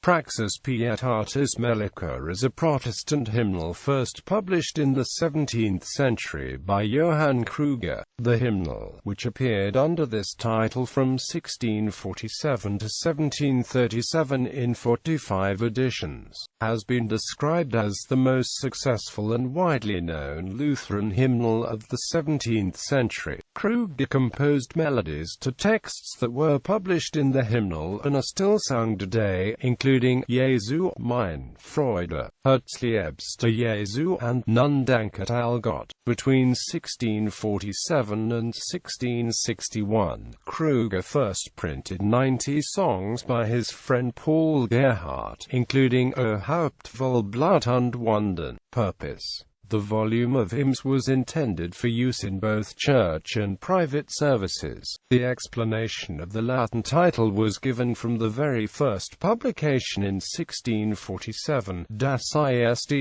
Praxis pietatis melica is a Protestant hymnal first published in the 17th century by Johann Crüger. The hymnal, which appeared under this title from 1647 to 1737 in 45 editions, has been described as the most successful and widely known Lutheran hymnal of the 17th century. Crüger composed melodies to texts that were published in the hymnal and are still sung today, including Jesu, meine, Freude, Herzliebster Jesu and danket, alle. Between 1647 and 1661, Crüger first printed 90 songs by his friend Paul Gerhardt, including Haupt, voll, Blut and Wunden. Purpose: the volume of hymns was intended for use in both church and private services. The explanation of the Latin title was given from the very first publication in 1647, Das ist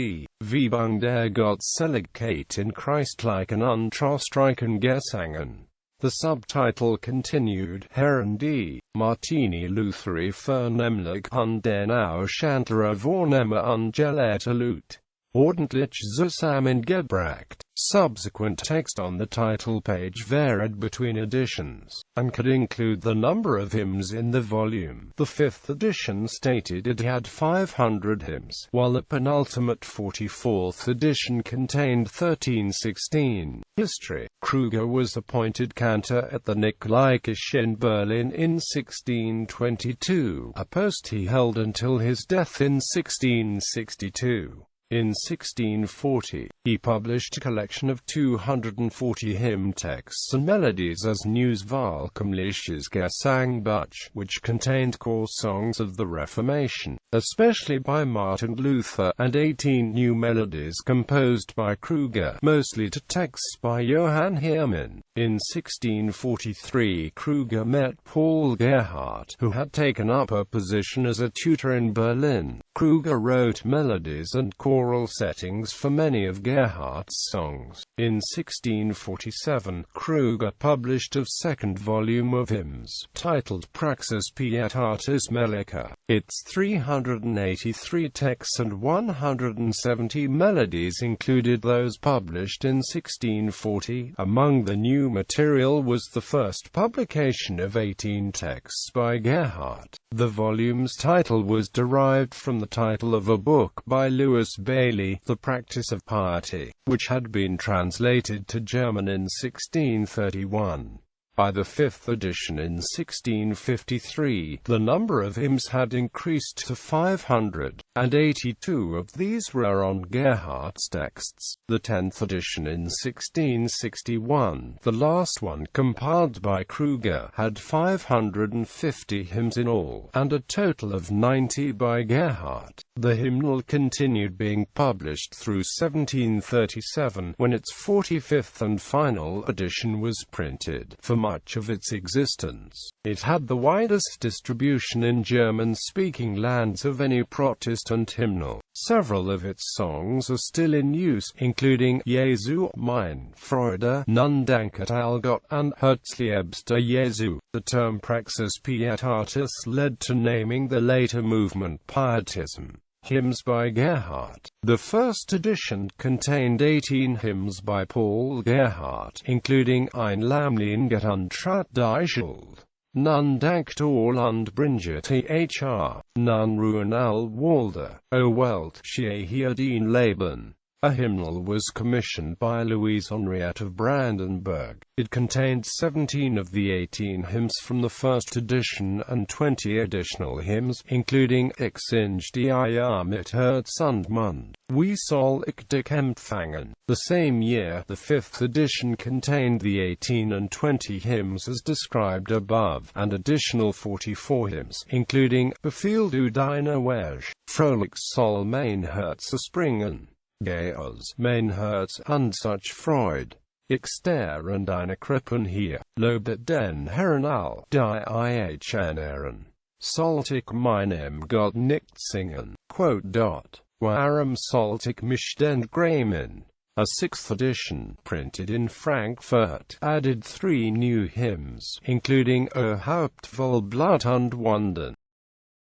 Werbung der Gottseligkeit in Christlichen und trostreichen Gesangen. The subtitle continued, Herren die Martini Lutheri vernehmlich und den Ausschanterer vornehme und gelehrte Lute ordentlich zusammengebracht. Subsequent text on the title page varied between editions, and could include the number of hymns in the volume. The 5th edition stated it had 500 hymns, while the penultimate 44th edition contained 1316. History: Crüger was appointed cantor at the Nikolaikirche in Berlin in 1622, a post he held until his death in 1662. In 1640, he published a collection of 240 hymn texts and melodies as Neuswalkümliches Gesangbuch, which contained core songs of the Reformation, especially by Martin Luther, and 18 new melodies composed by Crüger, mostly to texts by Johann Crüger. In 1643, Crüger met Paul Gerhardt, who had taken up a position as a tutor in Berlin. Crüger wrote melodies and choral settings for many of Gerhardt's songs. In 1647, Crüger published a second volume of hymns, titled Praxis pietatis melica. Its 383 texts and 170 melodies included those published in 1640. Among the new material was the first publication of 18 texts by Gerhardt. The volume's title was derived from the title of a book by Louis Bailey, The Practice of Piety, which had been translated to German in 1631. By the 5th edition in 1653, the number of hymns had increased to 500, and 82 of these were on Gerhardt's texts. The 10th edition in 1661, the last one compiled by Crüger, had 550 hymns in all, and a total of 90 by Gerhardt. The hymnal continued being published through 1737, when its 45th and final edition was printed. For much of its existence, it had the widest distribution in German-speaking lands of any Protestant hymnal. Several of its songs are still in use, including Jesu, meine, Freude, danket, alle, and Herzliebster Jesu. The term Praxis pietatis led to naming the later movement Pietism. Hymns by Gerhardt. The first edition contained 18 hymns by Paul Gerhardt, including Ein Lammlied und Trat die Schuld, danket, alle und bringet Hr, ruhen alle Walde, O Welt, schee hier dein Leben. A hymnal was commissioned by Louise Henriette of Brandenburg. It contained 17 of the 18 hymns from the first edition and 20 additional hymns, including Ich singe die Eier mit Herz und Mund, Wie soll ich dich empfangen. The same year, the 5th edition contained the 18 and 20 hymns as described above, and additional 44 hymns, including Befiehl du deine Wege, Fröhlich soll mein Herz springen, Geh aus mein Herz und such Freude. Ich stehe an deine Krippen hier, lobet den Herrn all die Ehren. Sollt ich meinem Gott nicht singen? Warum sollt ich mich denn grämen? A 6th edition, printed in Frankfurt, added 3 new hymns, including O Haupt, voll, Blut und Wunden.